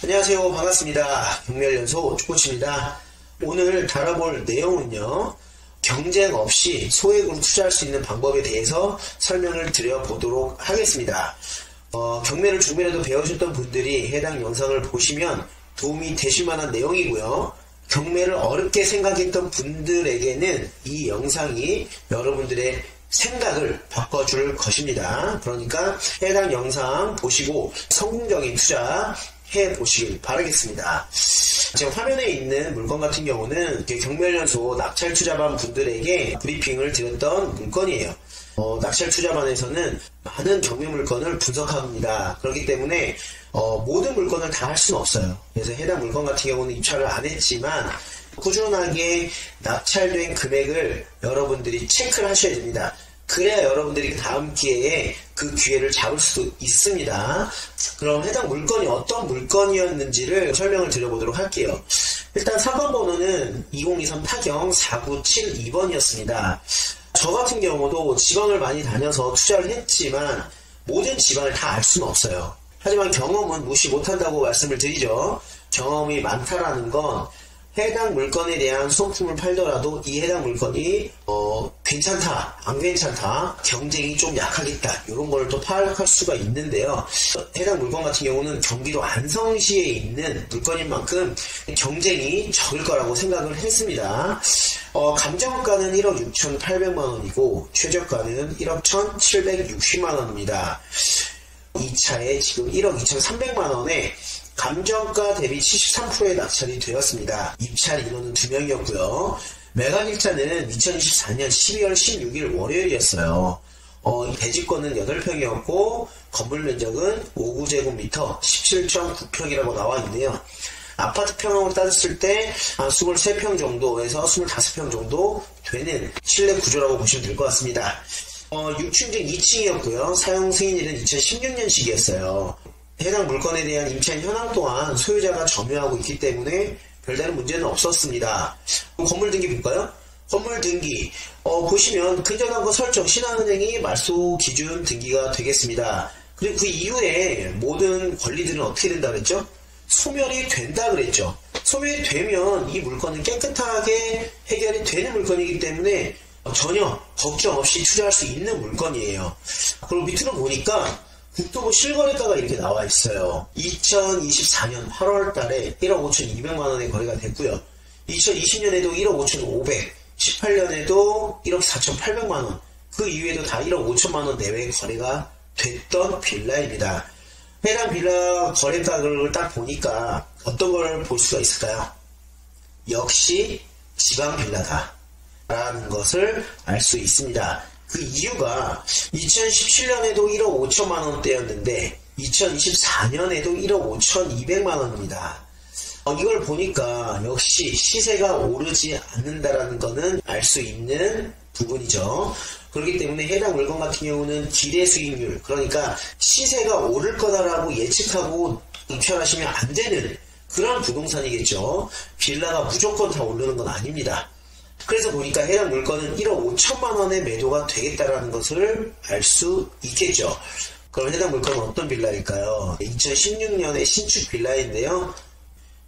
안녕하세요. 반갑습니다. 경매연소 축코치입니다. 오늘 다뤄볼 내용은요, 경쟁 없이 소액으로 투자할 수 있는 방법에 대해서 설명을 드려보도록 하겠습니다. 경매를 조금이라도 배우셨던 분들이 해당 영상을 보시면 도움이 되실 만한 내용이고요. 경매를 어렵게 생각했던 분들에게는 이 영상이 여러분들의 생각을 바꿔줄 것입니다. 그러니까 해당 영상 보시고 성공적인 투자 해보시길 바라겠습니다. 지금 화면에 있는 물건 같은 경우는 경매연소 낙찰투자반 분들에게 브리핑을 드렸던 물건이에요. 낙찰투자반에서는 많은 경매 물건을 분석합니다. 그렇기 때문에 모든 물건을 다 할 수는 없어요. 그래서 해당 물건 같은 경우는 입찰을 안 했지만 꾸준하게 낙찰된 금액을 여러분들이 체크를 하셔야 됩니다. 그래야 여러분들이 다음 기회에 그 기회를 잡을 수 있습니다. 그럼 해당 물건이 어떤 물건이었는지를 설명을 드려보도록 할게요. 일단 사건 번호는 2023 타경 4972번이었습니다. 저 같은 경우도 지방을 많이 다녀서 투자를 했지만 모든 지방을 다 알 수는 없어요. 하지만 경험은 무시 못한다고 말씀을 드리죠. 경험이 많다라는 건 해당 물건에 대한 수성품을 팔더라도 이 해당 물건이 괜찮다, 안 괜찮다, 경쟁이 좀 약하겠다, 이런 걸 또 파악할 수가 있는데요. 해당 물건 같은 경우는 경기도 안성시에 있는 물건인 만큼 경쟁이 적을 거라고 생각을 했습니다. 감정가는 1억 6,800만원이고 최저가는 1억 1,760만원입니다. 이 차에 지금 1억 2,300만원에 감정가 대비 73%의 낙찰이 되었습니다. 입찰 인원은 2명이었고요. 매각일자는 2024년 12월 16일 월요일이었어요. 대지권은 8평이었고 건물 면적은 5구제곱미터 17.9평이라고 나와 있네요. 아파트 평형으로 따졌을 때 23평 정도에서 25평 정도 되는 실내 구조라고 보시면 될 것 같습니다. 6층 2층이었고요. 사용 승인일은 2016년식이었어요. 해당 물건에 대한 임차인 현황 또한 소유자가 점유하고 있기 때문에 별다른 문제는 없었습니다. 건물 등기 볼까요? 건물 등기 보시면 근저당권 설정 신한은행이 말소 기준 등기가 되겠습니다. 그리고 그 이후에 모든 권리들은 어떻게 된다 그랬죠? 소멸이 된다 그랬죠. 소멸이 되면 이 물건은 깨끗하게 해결이 되는 물건이기 때문에 전혀 걱정 없이 투자할 수 있는 물건이에요. 그리고 밑으로 보니까 국토부 실거래가가 이렇게 나와 있어요. 2024년 8월 달에 1억 5,200만원의 거래가 됐고요. 2020년에도 1억 5,500, 18년에도 1억 4,800만원, 그 이후에도 다 1억 5천만원 내외의 거래가 됐던 빌라입니다. 해당 빌라 거래가를 딱 보니까 어떤 걸 볼 수가 있을까요? 역시 지방 빌라다 라는 것을 알 수 있습니다. 그 이유가 2017년에도 1억 5천만원대였는데 2024년에도 1억 5,200만원입니다. 이걸 보니까 역시 시세가 오르지 않는다라는 것은 알 수 있는 부분이죠. 그렇기 때문에 해당 물건 같은 경우는 기대 수익률, 그러니까 시세가 오를 거다라고 예측하고 입찰하시면 안 되는 그런 부동산이겠죠. 빌라가 무조건 다 오르는 건 아닙니다. 그래서 보니까 해당 물건은 1억 5천만원의 매도가 되겠다라는 것을 알 수 있겠죠. 그럼 해당 물건은 어떤 빌라일까요? 2016년에 신축 빌라인데요.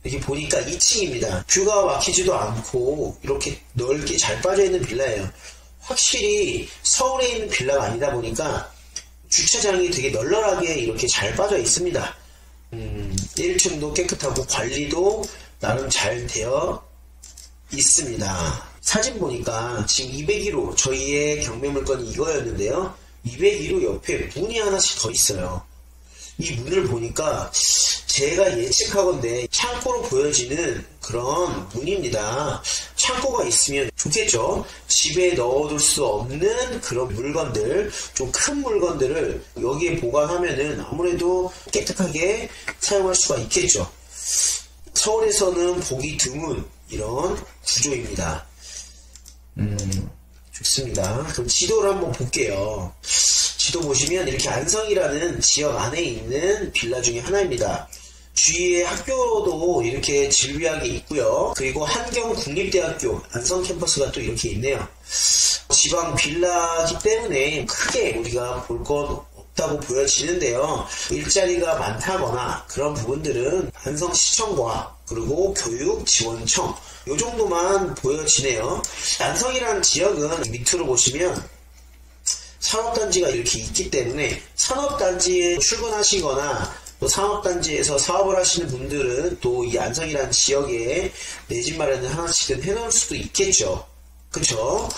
이렇게 보니까 2층입니다. 뷰가 막히지도 않고 이렇게 넓게 잘 빠져있는 빌라예요. 확실히 서울에 있는 빌라가 아니다 보니까 주차장이 되게 널널하게 이렇게 잘 빠져 있습니다. 1층도 깨끗하고 관리도 나름 잘 되어 있습니다. 사진 보니까 지금 201호 저희의 경매 물건이 이거였는데요. 201호 옆에 문이 하나씩 더 있어요. 이 문을 보니까 제가 예측하건대 창고로 보여지는 그런 문입니다. 창고가 있으면 좋겠죠. 집에 넣어둘 수 없는 그런 물건들, 좀 큰 물건들을 여기에 보관하면은 아무래도 깨끗하게 사용할 수가 있겠죠. 서울에서는 보기 드문 이런 구조입니다. 좋습니다. 그럼 지도를 한번 볼게요. 지도 보시면 이렇게 안성이라는 지역 안에 있는 빌라 중에 하나입니다. 주위에 학교도 이렇게 질비하게 있고요. 그리고 한경국립대학교 안성 캠퍼스가 또 이렇게 있네요. 지방 빌라기 때문에 크게 우리가 볼 건 없다고 보여지는데요. 일자리가 많다거나 그런 부분들은 난성시청과 그리고 교육지원청 요 정도만 보여지네요. 난성이라는 지역은 밑으로 보시면 산업단지가 이렇게 있기 때문에 산업단지에 출근하시거나 또 산업단지에서 사업을 하시는 분들은 또 이 안성이라는 지역에 내 집 마련을 하나씩은 해놓을 수도 있겠죠. 그쵸?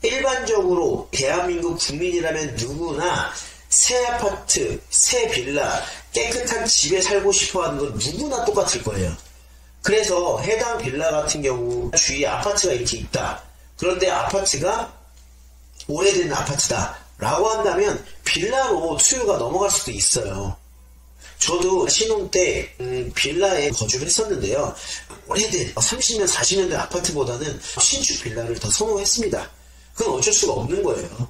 일반적으로 대한민국 국민이라면 누구나 새 아파트, 새 빌라, 깨끗한 집에 살고 싶어하는 건 누구나 똑같을 거예요. 그래서 해당 빌라 같은 경우 주위에 아파트가 이렇게 있다. 그런데 아파트가 오래된 아파트다 라고 한다면 빌라로 수요가 넘어갈 수도 있어요. 저도 신혼 때 빌라에 거주를 했었는데요. 오래된 30년 40년 된 아파트보다는 신축 빌라를 더 선호했습니다. 그건 어쩔 수가 없는 거예요.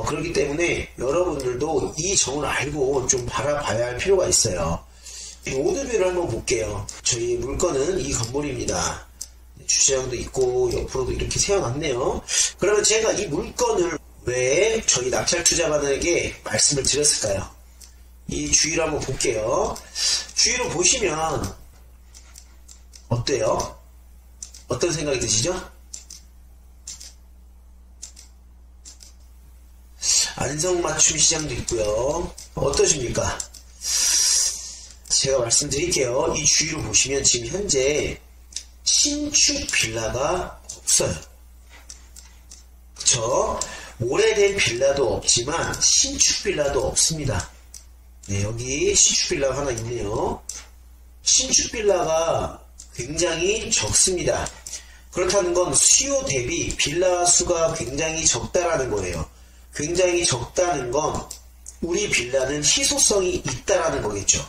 그렇기 때문에 여러분들도 이 점을 알고 좀 바라봐야 할 필요가 있어요. 오드뷰를 한번 볼게요. 저희 물건은 이 건물입니다. 주차장도 있고 옆으로도 이렇게 세워놨네요. 그러면 제가 이 물건을 왜 저희 낙찰 투자받은에게 말씀을 드렸을까요? 이 주위를 한번 볼게요. 주위로 보시면 어때요? 어떤 생각이 드시죠? 안성맞춤 시장도 있고요. 어떠십니까? 제가 말씀드릴게요. 이 주위로 보시면 지금 현재 신축 빌라가 없어요. 그쵸? 오래된 빌라도 없지만 신축 빌라도 없습니다. 네, 여기 신축 빌라가 하나 있네요. 신축 빌라가 굉장히 적습니다. 그렇다는 건 수요 대비 빌라 수가 굉장히 적다라는 거예요. 굉장히 적다는 건 우리 빌라는 희소성이 있다라는 거겠죠.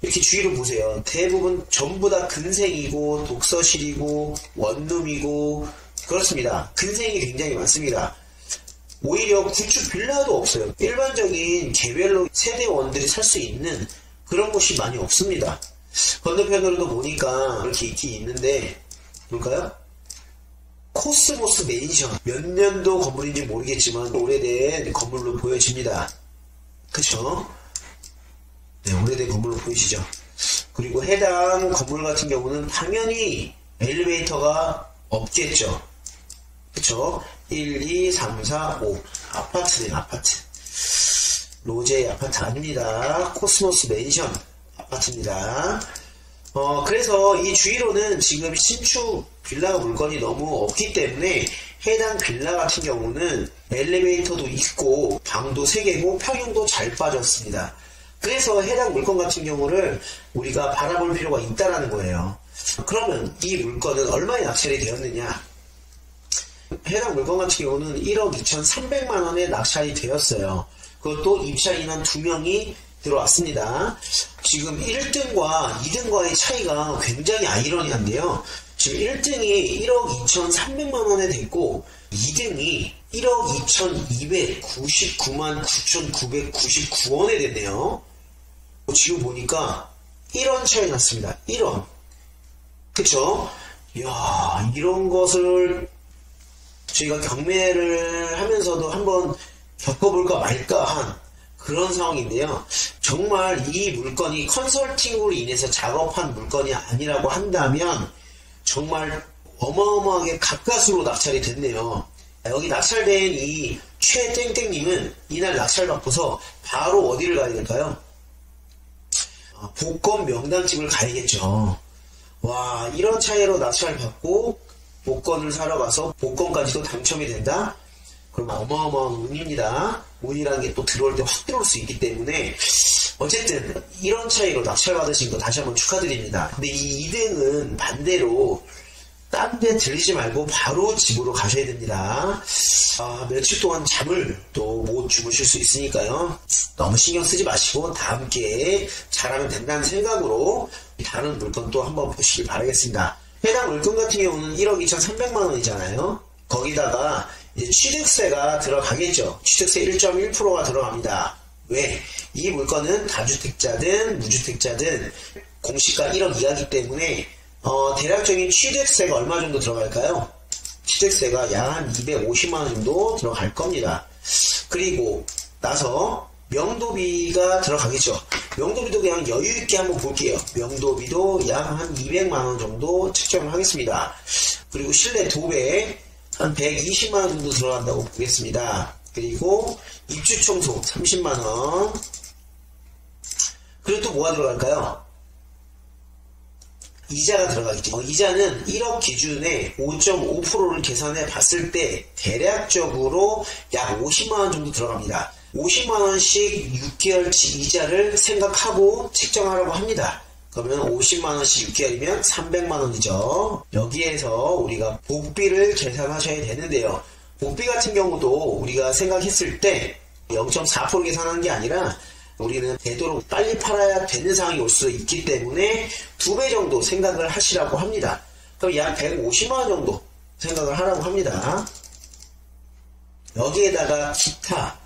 이렇게 주위로 보세요. 대부분 전부 다 근생이고 독서실이고 원룸이고 그렇습니다. 근생이 굉장히 많습니다. 오히려 구축 빌라도 없어요. 일반적인 개별로 세대원들이 살 수 있는 그런 곳이 많이 없습니다. 건너편으로도 보니까 이렇게 있긴 있는데 볼까요? 코스모스 맨션 몇 년도 건물인지 모르겠지만 오래된 건물로 보여집니다. 그쵸? 네, 오래된 건물로 보이시죠? 그리고 해당 건물 같은 경우는 당연히 엘리베이터가 없겠죠. 그쵸? 1, 2, 3, 4, 5 아파트네, 아파트. 로제 아파트 아닙니다. 코스모스 맨션 아파트입니다. 그래서 이 주위로는 지금 신축 빌라 물건이 너무 없기 때문에 해당 빌라 같은 경우는 엘리베이터도 있고 방도 3개고 평형도 잘 빠졌습니다. 그래서 해당 물건 같은 경우를 우리가 바라볼 필요가 있다는 거예요. 그러면 이 물건은 얼마에 낙찰이 되었느냐? 해당 물건 같은 경우는 1억 2,300만원에 낙찰이 되었어요. 그것도 입찰 인원 2명이 들어왔습니다. 지금 1등과 2등과의 차이가 굉장히 아이러니한데요. 지금 1등이 1억 2,300만원에 됐고 2등이 1억 2,299만 9,999원에 됐네요. 지금 보니까 1원 차이 났습니다. 1원. 그쵸? 이야, 이런 것을 저희가 경매를 하면서도 한번 겪어볼까 말까 한 그런 상황인데요. 정말 이 물건이 컨설팅으로 인해서 작업한 물건이 아니라고 한다면 정말 어마어마하게 가까스로 낙찰이 됐네요. 여기 낙찰된 이 최땡땡님은 이날 낙찰 받고서 바로 어디를 가야 될까요? 복권 명당집을 가야겠죠. 와, 이런 차이로 낙찰 받고 복권을 사러 가서 복권까지도 당첨이 된다? 그럼 어마어마한 운입니다. 운이라는 게 또 들어올 때 확 들어올 수 있기 때문에 어쨌든 이런 차이로 낙찰 받으신 거 다시 한번 축하드립니다. 근데 이 2등은 반대로 딴 데 들리지 말고 바로 집으로 가셔야 됩니다. 며칠 동안 잠을 또 못 주무실 수 있으니까요. 너무 신경 쓰지 마시고 다 함께 잘하면 된다는 생각으로 다른 물건 또 한번 보시길 바라겠습니다. 해당 물건 같은 경우는 1억 2,300만원이잖아요. 거기다가 이제 취득세가 들어가겠죠. 취득세 1.1%가 들어갑니다. 왜? 이 물건은 다주택자든 무주택자든 공시가 1억 이하이기 때문에 대략적인 취득세가 얼마 정도 들어갈까요? 취득세가 약 한 250만원 정도 들어갈 겁니다. 그리고 나서 명도비가 들어가겠죠. 명도비도 그냥 여유있게 한번 볼게요. 명도비도 약 한 200만원 정도 측정을 하겠습니다. 그리고 실내 도배 한 120만원 정도 들어간다고 보겠습니다. 그리고 입주 청소 30만원. 그리고 또 뭐가 들어갈까요? 이자가 들어가겠죠. 이자는 1억 기준에 5.5%를 계산해 봤을 때 대략적으로 약 50만원 정도 들어갑니다. 50만원씩 6개월치 이자를 생각하고 책정하라고 합니다. 그러면 50만원씩 6개월이면 300만원이죠. 여기에서 우리가 복비를 계산하셔야 되는데요. 복비 같은 경우도 우리가 생각했을 때 0.4% 계산하는 게 아니라 우리는 되도록 빨리 팔아야 되는 상황이 올 수 있기 때문에 2배 정도 생각을 하시라고 합니다. 그럼 약 150만원 정도 생각을 하라고 합니다. 여기에다가 기타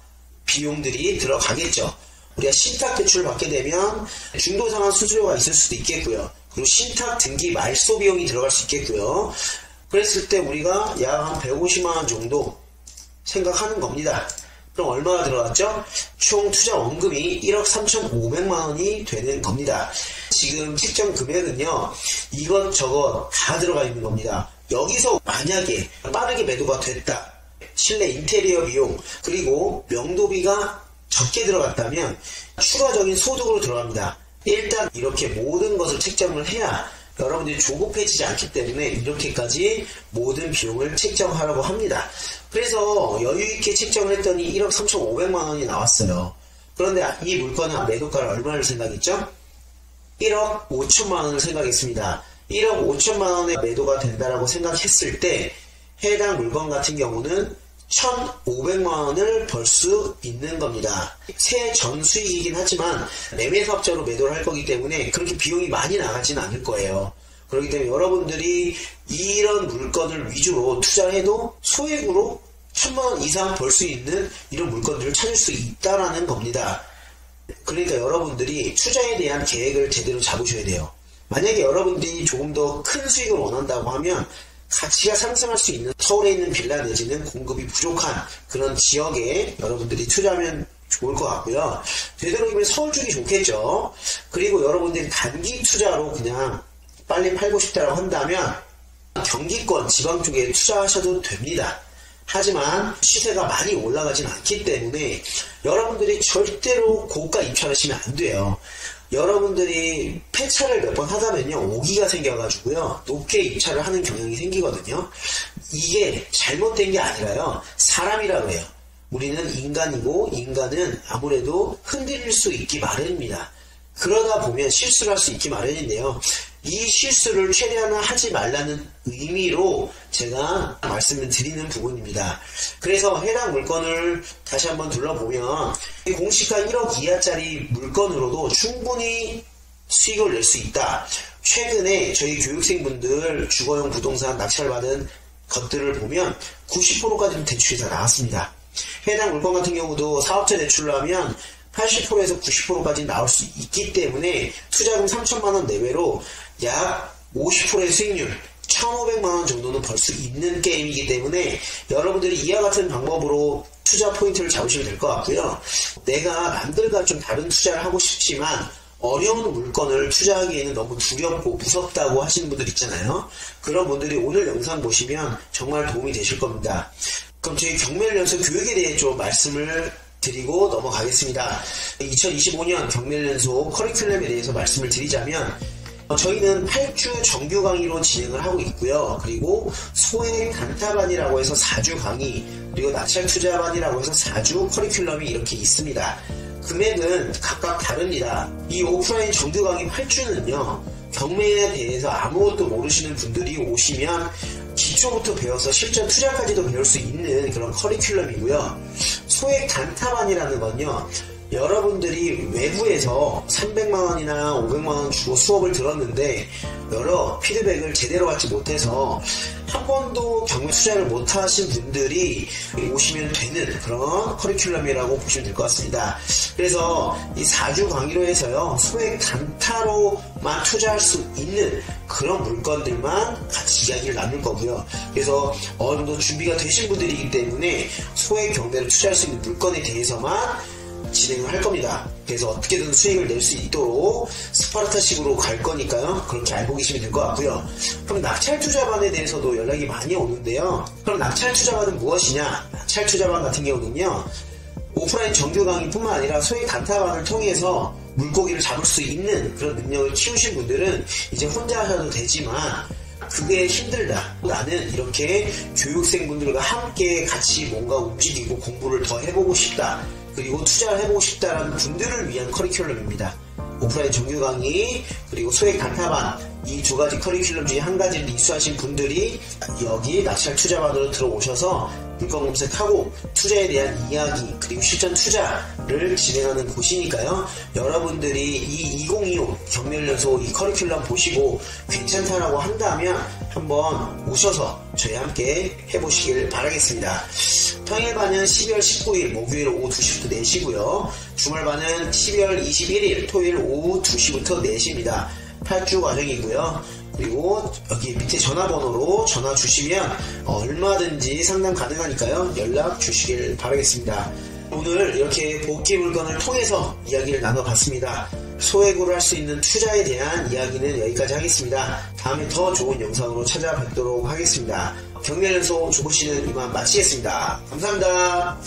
비용들이 들어가겠죠. 우리가 신탁 대출을 받게 되면 중도상환 수수료가 있을 수도 있겠고요. 그리고 신탁 등기 말소 비용이 들어갈 수 있겠고요. 그랬을 때 우리가 약 한 150만원 정도 생각하는 겁니다. 그럼 얼마가 들어갔죠? 총 투자 원금이 1억 3,500만원이 되는 겁니다. 지금 책정 금액은요, 이것저것 다 들어가 있는 겁니다. 여기서 만약에 빠르게 매도가 됐다. 실내 인테리어 비용, 그리고 명도비가 적게 들어갔다면 추가적인 소득으로 들어갑니다. 일단 이렇게 모든 것을 책정을 해야 여러분들이 조급해지지 않기 때문에 이렇게까지 모든 비용을 책정하라고 합니다. 그래서 여유있게 책정을 했더니 1억 3,500만원이 나왔어요. 그런데 이 물건은 매도가를 얼마를 생각했죠? 1억 5천만원을 생각했습니다. 1억 5천만원의 매도가 된다라고 생각했을 때 해당 물건 같은 경우는 1,500만원을 벌 수 있는 겁니다. 새 전수익이긴 하지만 매매사업자로 매도를 할 거기 때문에 그렇게 비용이 많이 나가지는 않을 거예요. 그렇기 때문에 여러분들이 이런 물건을 위주로 투자해도 소액으로 1,000만원 이상 벌 수 있는 이런 물건들을 찾을 수 있다라는 겁니다. 그러니까 여러분들이 투자에 대한 계획을 제대로 잡으셔야 돼요. 만약에 여러분들이 조금 더 큰 수익을 원한다고 하면 가치가 상승할 수 있는 서울에 있는 빌라 내지는 공급이 부족한 그런 지역에 여러분들이 투자하면 좋을 것 같고요. 되도록이면 서울 쪽이 좋겠죠. 그리고 여러분들이 단기 투자로 그냥 빨리 팔고 싶다고 한다면 경기권 지방 쪽에 투자하셔도 됩니다. 하지만 시세가 많이 올라가진 않기 때문에 여러분들이 절대로 고가 입찰하시면 안 돼요. 여러분들이 폐차를 몇 번 하다면요, 오기가 생겨가지고요, 높게 입찰을 하는 경향이 생기거든요. 이게 잘못된 게 아니라요, 사람이라고 해요. 우리는 인간이고, 인간은 아무래도 흔들릴 수 있기 마련입니다. 그러다 보면 실수를 할 수 있기 마련인데요. 이 실수를 최대한 하지 말라는 의미로 제가 말씀을 드리는 부분입니다. 그래서 해당 물건을 다시 한번 둘러보면 공시가 1억 이하짜리 물건으로도 충분히 수익을 낼 수 있다. 최근에 저희 교육생분들 주거용 부동산 낙찰받은 것들을 보면 90%까지 대출이 다 나왔습니다. 해당 물건 같은 경우도 사업자 대출을 하면 80%에서 90%까지 나올 수 있기 때문에 투자금 3천만원 내외로 약 50%의 수익률 1,500만원 정도는 벌 수 있는 게임이기 때문에 여러분들이 이와 같은 방법으로 투자 포인트를 잡으시면 될 것 같고요. 내가 남들과 좀 다른 투자를 하고 싶지만 어려운 물건을 투자하기에는 너무 두렵고 무섭다고 하시는 분들 있잖아요. 그런 분들이 오늘 영상 보시면 정말 도움이 되실 겁니다. 그럼 저희 경매연수 교육에 대해 좀 말씀을 드리고 넘어가겠습니다. 2025년 경매연수 커리큘럼에 대해서 말씀을 드리자면 저희는 8주 정규 강의로 진행을 하고 있고요. 그리고 소액 단타반이라고 해서 4주 강의, 그리고 낙찰 투자반이라고 해서 4주 커리큘럼이 이렇게 있습니다. 금액은 각각 다릅니다. 이 오프라인 정규 강의 8주는요, 경매에 대해서 아무것도 모르시는 분들이 오시면 기초부터 배워서 실전 투자까지도 배울 수 있는 그런 커리큘럼이고요. 소액 단타반이라는 건요, 여러분들이 외부에서 300만원이나 500만원 주고 수업을 들었는데 여러 피드백을 제대로 받지 못해서 한 번도 경매 투자를 못 하신 분들이 오시면 되는 그런 커리큘럼이라고 보시면 될 것 같습니다. 그래서 이 4주 강의로 해서요, 소액 단타로만 투자할 수 있는 그런 물건들만 같이 이야기를 나눌 거고요. 그래서 어느 정도 준비가 되신 분들이기 때문에 소액 경매를 투자할 수 있는 물건에 대해서만 진행을 할 겁니다. 그래서 어떻게든 수익을 낼 수 있도록 스파르타식으로 갈 거니까요. 그렇게 알고 계시면 될 것 같고요. 그럼 낙찰 투자반에 대해서도 연락이 많이 오는데요. 그럼 낙찰 투자반은 무엇이냐? 낙찰 투자반 같은 경우는요. 오프라인 정규 강의뿐만 아니라 소액 단타반을 통해서 물고기를 잡을 수 있는 그런 능력을 키우신 분들은 이제 혼자 하셔도 되지만 그게 힘들다. 나는 이렇게 교육생분들과 함께 같이 뭔가 움직이고 공부를 더 해보고 싶다. 그리고 투자를 해보고 싶다라는 분들을 위한 커리큘럼입니다. 오프라인 정규 강의 그리고 소액 단타반 이 두 가지 커리큘럼 중에 한 가지를 이수하신 분들이 여기 낙찰 투자반으로 들어오셔서 물건 검색하고 투자에 대한 이야기 그리고 실전 투자를 진행하는 곳이니까요. 여러분들이 이 2025 경매연소 이 커리큘럼 보시고 괜찮다라고 한다면 한번 오셔서 저희와 함께 해보시길 바라겠습니다. 평일반은 12월 19일 목요일 오후 2시부터 4시고요. 주말반은 12월 21일 토요일 오후 2시부터 4시입니다. 8주 과정이고요. 그리고 여기 밑에 전화번호로 전화 주시면 얼마든지 상담 가능하니까요. 연락 주시길 바라겠습니다. 오늘 이렇게 복귀 물건을 통해서 이야기를 나눠봤습니다. 소액으로 할 수 있는 투자에 대한 이야기는 여기까지 하겠습니다. 다음에 더 좋은 영상으로 찾아뵙도록 하겠습니다. 경매연소 조고씨는 이만 마치겠습니다. 감사합니다.